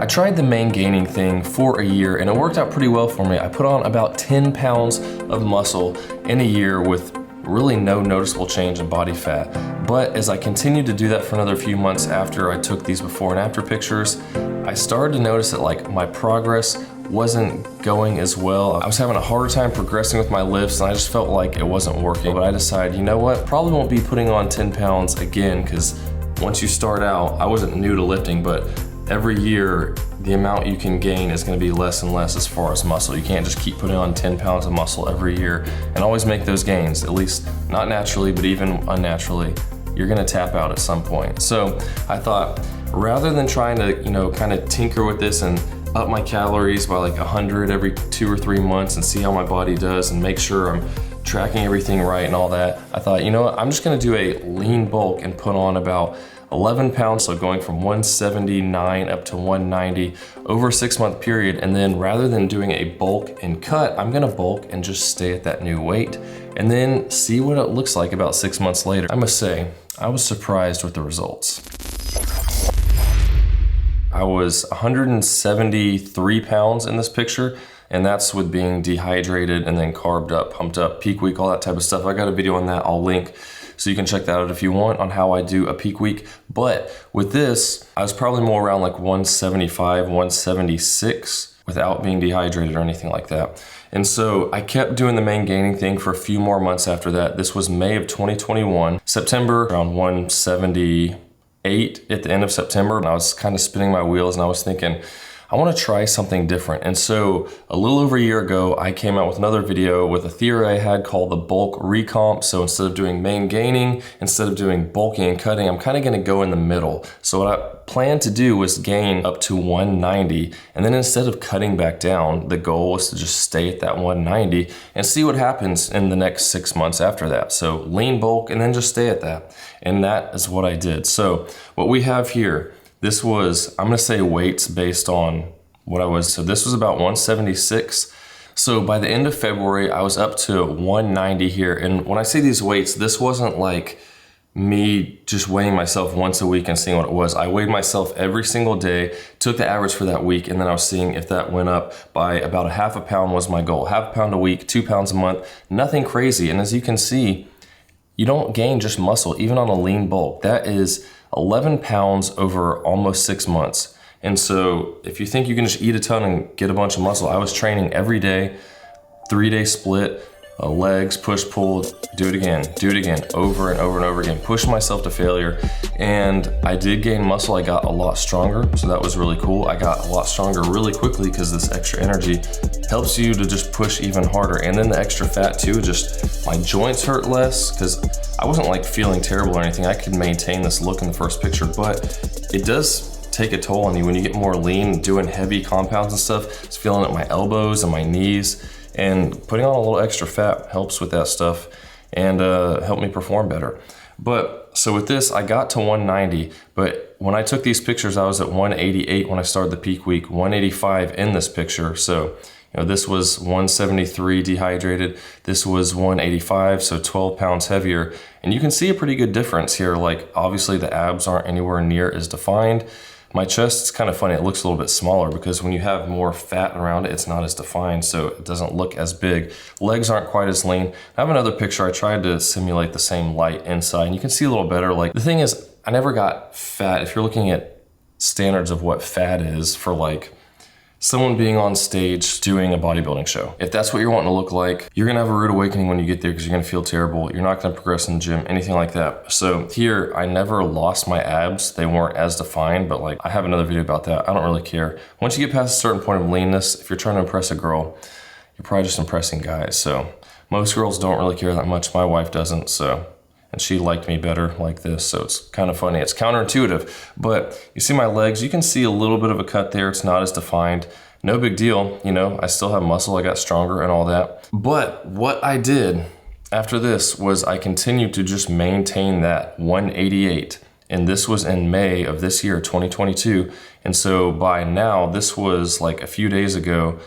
I tried the maingaining thing for a year and it worked out pretty well for me. I put on about 10 pounds of muscle in a year with really no noticeable change in body fat. But as I continued to do that for another few months after I took these before and after pictures, I started to notice that like my progress wasn't going as well. I was having a harder time progressing with my lifts and I just felt like it wasn't working. But I decided, you know what, probably won't be putting on 10 pounds again, because once you start out, I wasn't new to lifting, but every year, the amount you can gain is gonna be less and less as far as muscle. You can't just keep putting on 10 pounds of muscle every year and always make those gains, at least not naturally, but even unnaturally, you're gonna tap out at some point. So I thought, rather than trying to, kind of tinker with this and up my calories by like 100 every 2 or 3 months and see how my body does and make sure I'm tracking everything right and all that, I thought, you know what, I'm just gonna do a lean bulk and put on about 11 pounds, so going from 179 up to 190 over a 6-month period. And then rather than doing a bulk and cut, I'm gonna bulk and just stay at that new weight and then see what it looks like about 6 months later. I must say, I was surprised with the results. I was 173 pounds in this picture, and that's with being dehydrated and then carved up, pumped up, peak week, all that type of stuff. I got a video on that, I'll link, so you can check that out if you want, on how I do a peak week. But with this, I was probably more around like 175, 176 without being dehydrated or anything like that. And so I kept doing the maingaining thing for a few more months after that. This was May of 2021, September around 178 at the end of September. And I was kind of spinning my wheels and I was thinking, I want to try something different. And so a little over a year ago, I came out with another video with a theory I had called the bulk recomp. So instead of doing maingaining, instead of doing bulking and cutting, I'm kind of going to go in the middle. So what I planned to do was gain up to 190. And then instead of cutting back down, the goal was to just stay at that 190 and see what happens in the next 6 months after that. So lean bulk and then just stay at that. And that is what I did. So what we have here, this was, I'm gonna say weights based on what I was. So this was about 176. So by the end of February, I was up to 190 here. And when I say these weights, this wasn't like me just weighing myself once a week and seeing what it was. I weighed myself every single day, took the average for that week, and then I was seeing if that went up by about a half a pound was my goal. Half a pound a week, 2 pounds a month, nothing crazy. And as you can see, you don't gain just muscle, even on a lean bulk. That is 11 pounds over almost 6 months. And so if you think you can just eat a ton and get a bunch of muscle, I was training every day, 3-day split, legs, push, pull, do it again, over and over and over again, push myself to failure. And I did gain muscle. I got a lot stronger. So that was really cool. I got a lot stronger really quickly because this extra energy helps you to just push even harder. And then the extra fat too, just my joints hurt less because I wasn't like feeling terrible or anything. I could maintain this look in the first picture, but it does take a toll on you when you get more lean, doing heavy compounds and stuff. It's feeling at my elbows and my knees. And putting on a little extra fat helps with that stuff and helped me perform better. But so with this, I got to 190, but when I took these pictures, I was at 188 when I started the peak week, 185 in this picture. So, this was 173 dehydrated. This was 185, so 12 pounds heavier. And you can see a pretty good difference here. Like obviously the abs aren't anywhere near as defined. My chest is kind of funny, it looks a little bit smaller because when you have more fat around it, it's not as defined, so it doesn't look as big. Legs aren't quite as lean. I have another picture, I tried to simulate the same light inside, and you can see a little better. Like the thing is, I never got fat. If you're looking at standards of what fat is for like someone being on stage doing a bodybuilding show, if that's what you're wanting to look like, you're gonna have a rude awakening when you get there because you're gonna feel terrible. You're not gonna progress in the gym, anything like that. So here, I never lost my abs. They weren't as defined, but like I have another video about that. I don't really care. Once you get past a certain point of leanness, if you're trying to impress a girl, you're probably just impressing guys. So most girls don't really care that much. My wife doesn't, and she liked me better like this, so it's kind of funny. It's counterintuitive, but you see my legs, you can see a little bit of a cut there. It's not as defined. No big deal, I still have muscle, I got stronger and all that. But what I did after this was I continued to just maintain that 188, and this was in May of this year, 2022. And so by now, this was like a few days ago,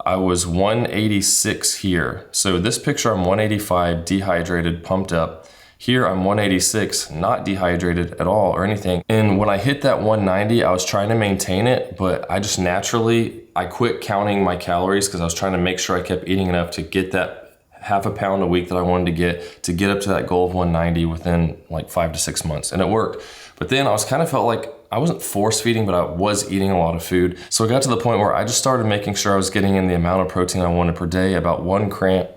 I was 186 here. So this picture, I'm 185, dehydrated, pumped up. Here I'm 186, not dehydrated at all or anything. And when I hit that 190, I was trying to maintain it, but I just naturally, I quit counting my calories because I was trying to make sure I kept eating enough to get that half a pound a week that I wanted to get up to that goal of 190 within like 5 to 6 months, and it worked. But then I felt like I wasn't force feeding, but I was eating a lot of food. So it got to the point where I just started making sure I was getting in the amount of protein I wanted per day, about 1 gram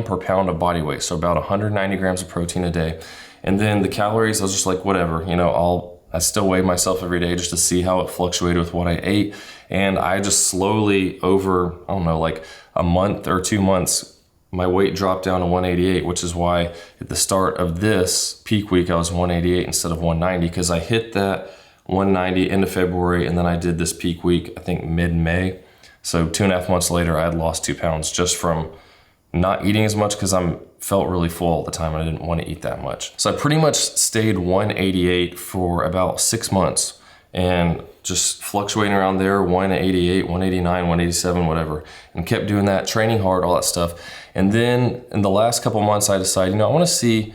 per pound of body weight. So about 190 grams of protein a day. And then the calories, I was just like, whatever, I still weighed myself every day just to see how it fluctuated with what I ate. And I just slowly over, I don't know, like a month or 2 months, my weight dropped down to 188, which is why at the start of this peak week, I was 188 instead of 190, because I hit that 190 end of February, and then I did this peak week, I think mid-May. So 2.5 months later, I had lost 2 pounds just from not eating as much because I felt really full all the time and I didn't want to eat that much. So I pretty much stayed 188 for about 6 months and just fluctuating around there, 188, 189, 187, whatever, and kept doing that, training hard, all that stuff. And then in the last couple months, I decided, I want to see,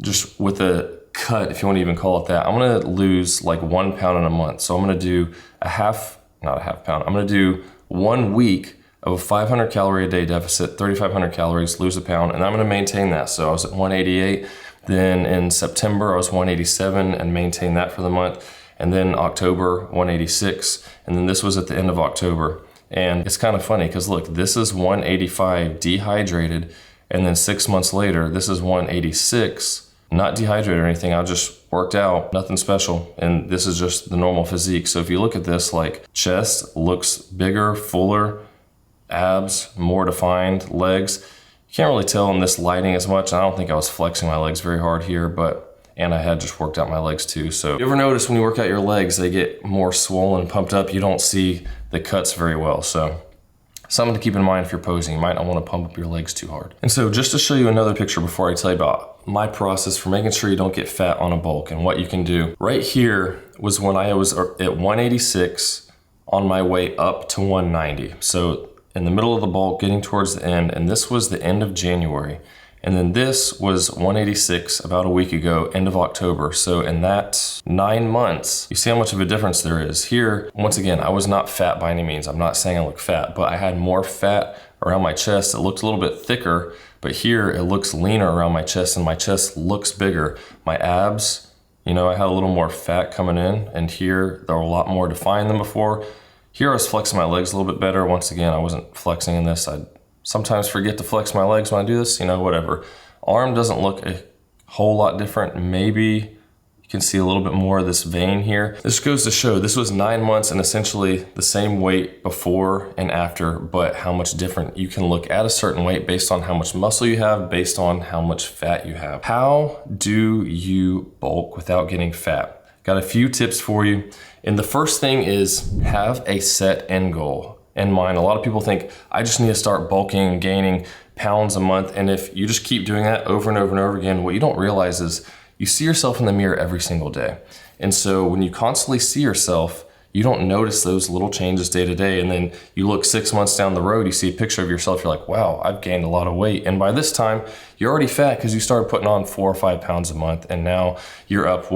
just with a cut, if you want to even call it that, I'm going to lose like 1 pound in a month. So I'm going to do not a half pound, I'm going to do 1 week of a 500 calorie a day deficit, 3,500 calories, lose a pound, and I'm going to maintain that. So I was at 188. Then in September, I was 187 and maintained that for the month. And then October, 186. And then this was at the end of October. And it's kind of funny because look, this is 185 dehydrated. And then 6 months later, this is 186, not dehydrated or anything. I just worked out, nothing special. And this is just the normal physique. So if you look at this, like chest looks bigger, fuller, abs more defined, legs. You can't really tell in this lighting as much. I don't think I was flexing my legs very hard here, and I had just worked out my legs too. So you ever notice when you work out your legs, they get more swollen, pumped up, you don't see the cuts very well. So something to keep in mind if you're posing, you might not want to pump up your legs too hard. And so just to show you another picture before I tell you about my process for making sure you don't get fat on a bulk and what you can do. Right here was when I was at 186 on my way up to 190. So in the middle of the bulk, getting towards the end, and this was the end of January. And then this was 186 about a week ago, end of October. So in that 9 months, you see how much of a difference there is. Here, once again, I was not fat by any means. I'm not saying I look fat, but I had more fat around my chest. It looked a little bit thicker, but here it looks leaner around my chest and my chest looks bigger. My abs, I had a little more fat coming in, and here they're a lot more defined than before. Here I was flexing my legs a little bit better. Once again, I wasn't flexing in this. I sometimes forget to flex my legs when I do this, whatever. Arm doesn't look a whole lot different. Maybe you can see a little bit more of this vein here. This goes to show this was 9 months and essentially the same weight before and after, but how much different you can look at a certain weight based on how much muscle you have, based on how much fat you have. How do you bulk without getting fat? Got a few tips for you. And the first thing is have a set end goal in mind. A lot of people think, I just need to start bulking and gaining pounds a month. And if you just keep doing that over and over and over again, what you don't realize is you see yourself in the mirror every single day. And so when you constantly see yourself, you don't notice those little changes day to day. And then you look 6 months down the road, you see a picture of yourself, you're like, wow, I've gained a lot of weight. And by this time, you're already fat because you started putting on 4 or 5 pounds a month. And now you're up,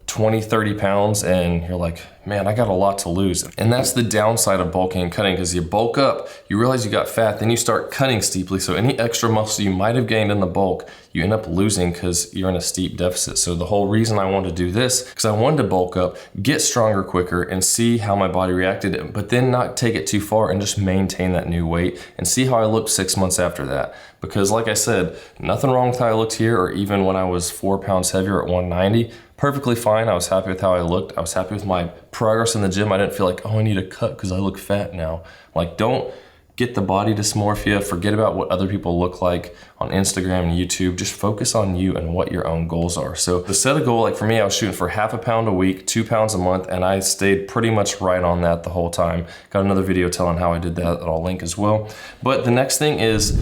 20, 30 pounds, and you're like, man, I got a lot to lose. And that's the downside of bulking and cutting, because you bulk up, you realize you got fat, then you start cutting steeply. So any extra muscle you might have gained in the bulk, you end up losing because you're in a steep deficit. So the whole reason I wanted to do this, because I wanted to bulk up, get stronger quicker, and see how my body reacted, but then not take it too far and just maintain that new weight and see how I looked 6 months after that. Because like I said, nothing wrong with how I looked here, or even when I was 4 pounds heavier at 190, perfectly fine. I was happy with how I looked. I was happy with my progress in the gym. I didn't feel like, oh, I need a cut because I look fat now. Like, don't get the body dysmorphia. Forget about what other people look like on Instagram and YouTube. Just focus on you and what your own goals are. So to set a goal, like for me, I was shooting for 0.5 pound a week, 2 pounds a month, and I stayed pretty much right on that the whole time. Got another video telling how I did that I'll link as well. But the next thing is,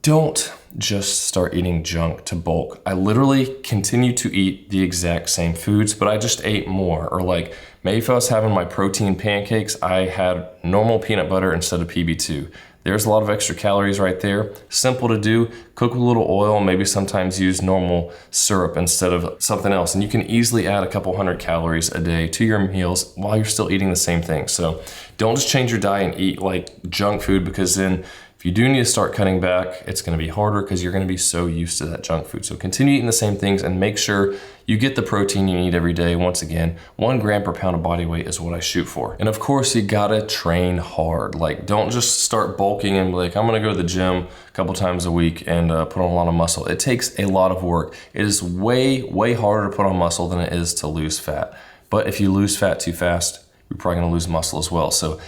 don't just start eating junk to bulk. I literally continue to eat the exact same foods, but I just ate more. Or like, maybe if I was having my protein pancakes, I had normal peanut butter instead of PB2. There's a lot of extra calories right there. Simple to do, cook with a little oil, maybe sometimes use normal syrup instead of something else. And you can easily add a couple hundred calories a day to your meals while you're still eating the same thing. So don't just change your diet and eat like junk food, because then if you do need to start cutting back, it's gonna be harder because you're gonna be so used to that junk food. So continue eating the same things and make sure you get the protein you need every day. Once again, 1 gram per pound of body weight is what I shoot for. And of course, you gotta train hard. Like, don't just start bulking and be like, I'm gonna go to the gym a couple times a week and put on a lot of muscle. It takes a lot of work. It is way, way harder to put on muscle than it is to lose fat. But if you lose fat too fast, you're probably gonna lose muscle as well. So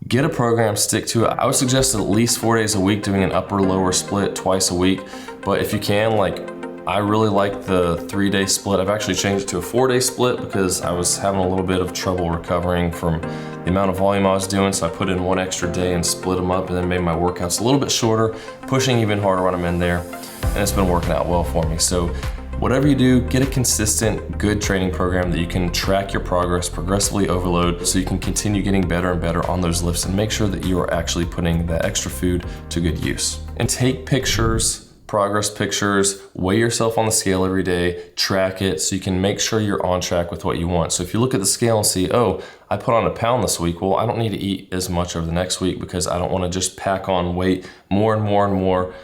get a program, stick to it. I would suggest at least 4 days a week, doing an upper lower split twice a week. But if you can, like, I really like the 3-day split. I've actually changed it to a 4-day split because I was having a little bit of trouble recovering from the amount of volume I was doing. So I put in 1 extra day and split them up, and then made my workouts a little bit shorter, pushing even harder when I'm in there. And it's been working out well for me. So whatever you do, get a consistent, good training program that you can track your progress, progressively overload, so you can continue getting better and better on those lifts, and make sure that you are actually putting that extra food to good use. And take pictures, progress pictures, weigh yourself on the scale every day, track it so you can make sure you're on track with what you want. So if you look at the scale and see, oh, I put on 1 pound this week, well, I don't need to eat as much over the next week because I don't want to just pack on weight more and more and more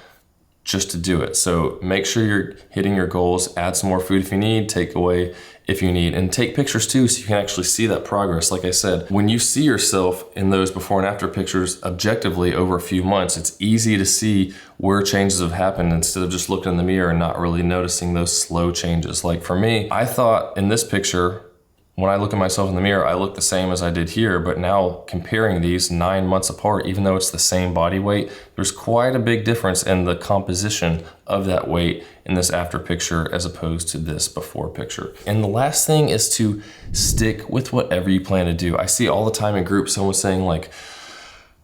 just to do it. So make sure you're hitting your goals, add some more food if you need, take away if you need, and take pictures too so you can actually see that progress. Like I said, when you see yourself in those before and after pictures objectively over a few months, it's easy to see where changes have happened instead of just looking in the mirror and not really noticing those slow changes. Like for me, I thought in this picture, when I look at myself in the mirror, I look the same as I did here, but now comparing these 9 months apart, even though it's the same body weight, there's quite a big difference in the composition of that weight in this after picture as opposed to this before picture. And the last thing is to stick with whatever you plan to do. I see all the time in groups, someone saying like,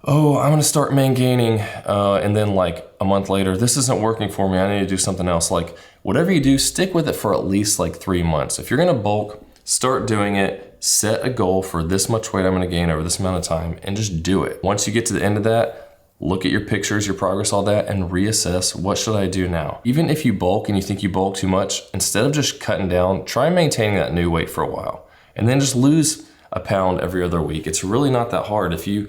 oh, I'm gonna start maingaining, and then like a month later, this isn't working for me, I need to do something else. Like whatever you do, stick with it for at least like 3 months. If you're gonna bulk, start doing it, set a goal for this much weight I'm gonna gain over this amount of time, and just do it. Once you get to the end of that, look at your pictures, your progress, all that, and reassess, what should I do now? Even if you bulk and you think you bulk too much, instead of just cutting down, try maintaining that new weight for a while. And then just lose 1 pound every other week. It's really not that hard. If you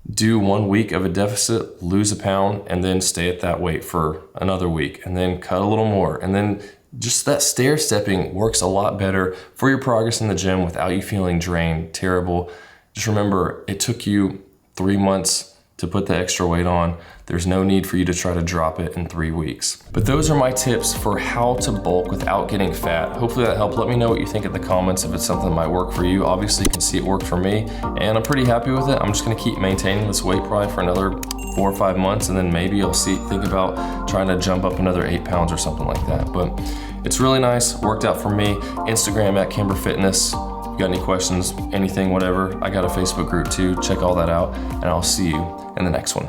do 1 week of a deficit, lose 1 pound, and then stay at that weight for another week, and then cut a little more, and then just that stair stepping works a lot better for your progress in the gym without you feeling drained, terrible. Just remember, it took you 3 months to put the extra weight on. There's no need for you to try to drop it in 3 weeks. But those are my tips for how to bulk without getting fat. Hopefully that helped. Let me know what you think in the comments if it's something that might work for you. Obviously you can see it worked for me, and I'm pretty happy with it. I'm just gonna keep maintaining this weight probably for another 4 or 5 months, and then maybe I'll think about trying to jump up another 8 pounds or something like that. But it's really nice, worked out for me. Instagram at Camber Fitness. If you got any questions, anything, whatever, I got a Facebook group too. Check all that out, and I'll see you in the next one.